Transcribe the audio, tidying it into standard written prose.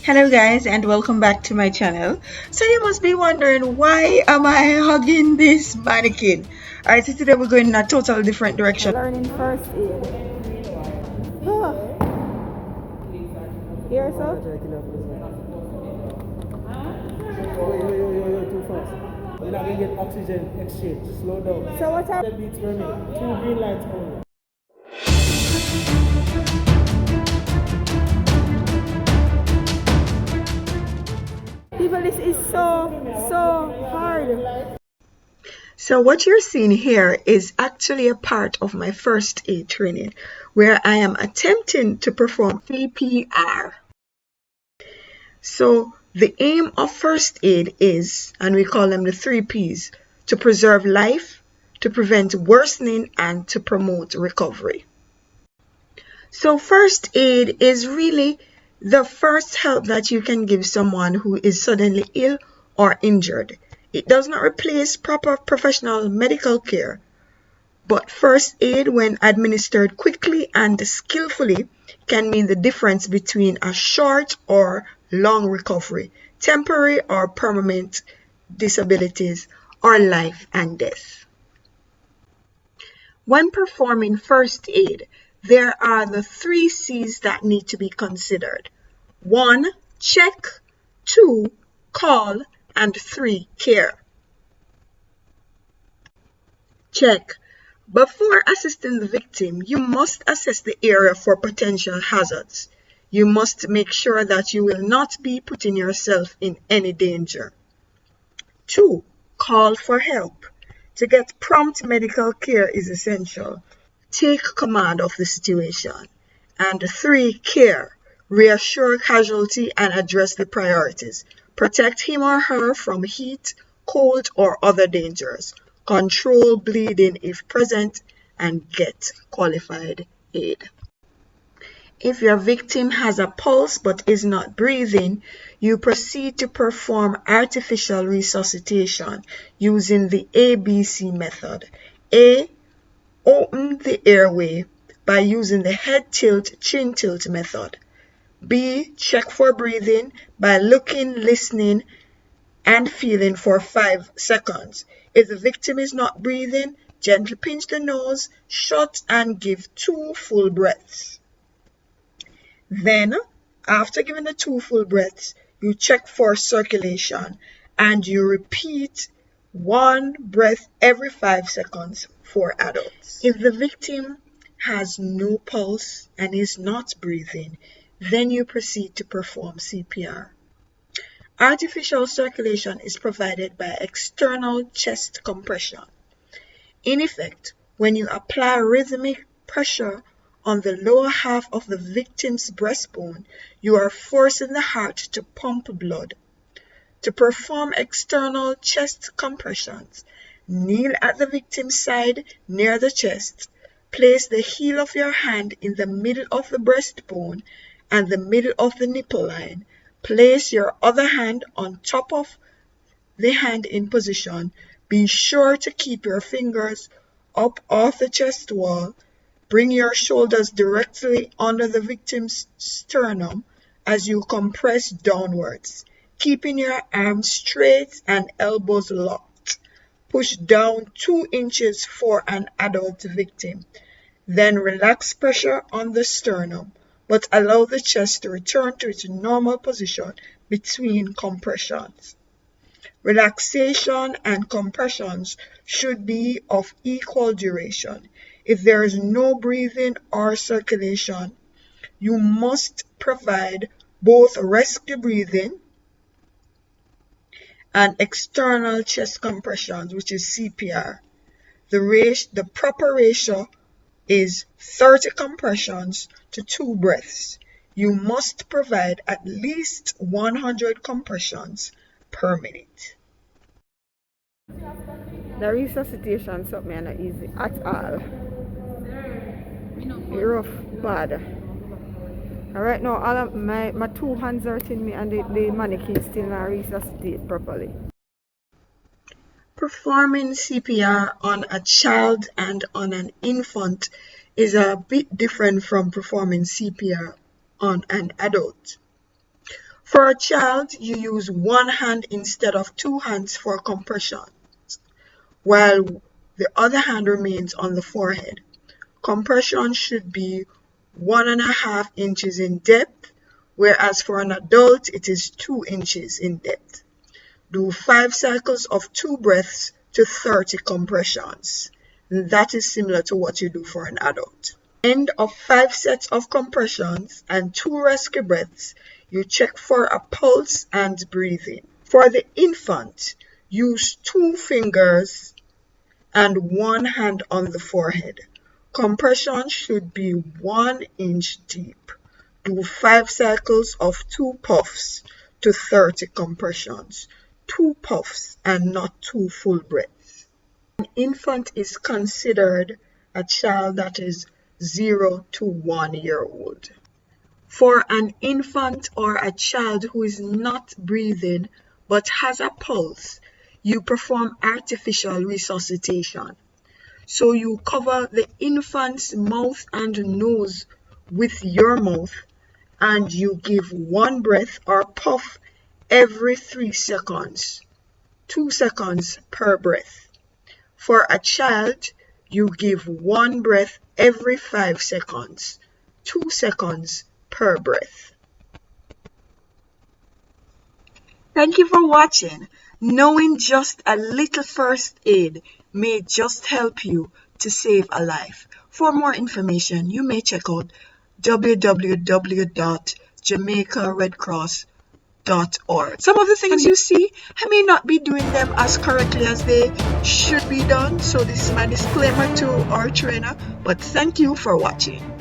Hello guys and welcome back to my channel. So you must be wondering, why am I hugging this mannequin? Alright, so today we're going in a total different direction. Learning first aid. Oh, here, sir. Yo, too fast. You're not gonna get oxygen exchange. Slow down. So what happened? 10 beats per minute. Two green lights only. People, this is so hard. So what you're seeing here is actually a part of my first aid training where I am attempting to perform CPR. So the aim of first aid is, and we call them the 3 Ps, to preserve life, to prevent worsening, and to promote recovery. So first aid is really the first help that you can give someone who is suddenly ill or injured. It does not replace proper professional medical care, but first aid, when administered quickly and skillfully, can mean the difference between a short or long recovery, temporary or permanent disabilities, or life and death. When performing first aid, there are the 3 Cs that need to be considered. 1. Check. 2. Call. And 3. Care. Check. Before assisting the victim, you must assess the area for potential hazards. You must make sure that you will not be putting yourself in any danger. 2. Call for help. To get prompt medical care is essential. Take command of the situation. And 3. Care. Reassure casualty and address the priorities. Protect him or her from heat, cold, or other dangers. Control bleeding if present, and get qualified aid. If your victim has a pulse but is not breathing, you proceed to perform artificial resuscitation using the ABC method. A. Open the airway by using the head tilt, chin tilt method. B. Check for breathing by looking, listening, and feeling for 5 seconds. If the victim is not breathing, gently pinch the nose, shut, and give 2 full breaths. Then, after giving the 2 full breaths, you check for circulation and you repeat 1 breath every 5 seconds for adults. If the victim has no pulse and is not breathing, then you proceed to perform CPR. Artificial circulation is provided by external chest compression. In effect, when you apply rhythmic pressure on the lower half of the victim's breastbone, you are forcing the heart to pump blood. To perform external chest compressions, kneel at the victim's side near the chest. Place the heel of your hand in the middle of the breastbone and the middle of the nipple line. Place your other hand on top of the hand in position. Be sure to keep your fingers up off the chest wall. Bring your shoulders directly under the victim's sternum as you compress downwards, keeping your arms straight and elbows locked. Push down 2 inches for an adult victim. Then relax pressure on the sternum, but allow the chest to return to its normal position between compressions. Relaxation and compressions should be of equal duration. If there is no breathing or circulation, you must provide both rescue breathing and external chest compressions, which is CPR. The proper ratio is 30 compressions to 2 breaths. You must provide at least 100 compressions per minute. The resuscitation something not easy at all. Rough, bad. And right now, all of my 2 hands are in me, and the mannequin still not resuscitate properly. Performing CPR on a child and on an infant is a bit different from performing CPR on an adult. For a child, you use one hand instead of two hands for compression, while the other hand remains on the forehead. Compression should be 1.5 inches in depth, whereas for an adult it is 2 inches in depth. Do 5 cycles of 2 breaths to 30 compressions. That is similar to what you do for an adult. End of 5 sets of compressions and 2 rescue breaths, you check for a pulse and breathing. For the infant, use 2 fingers and 1 hand on the forehead. Compression should be 1 inch deep. Do 5 cycles of 2 puffs to 30 compressions. 2 puffs and not 2 full breaths. An infant is considered a child that is 0 to 1 year old. For an infant or a child who is not breathing but has a pulse, you perform artificial resuscitation. So you cover the infant's mouth and nose with your mouth and you give 1 breath or puff every 3 seconds, 2 seconds per breath. For a child, you give 1 breath every 5 seconds, 2 seconds per breath. Thank you for watching. Knowing just a little first aid may just help you to save a life. For more information, you may check out www.jamaicaredcross.org. Some of the things you see, I may not be doing them as correctly as they should be done, so this is my disclaimer to our trainer, but thank you for watching.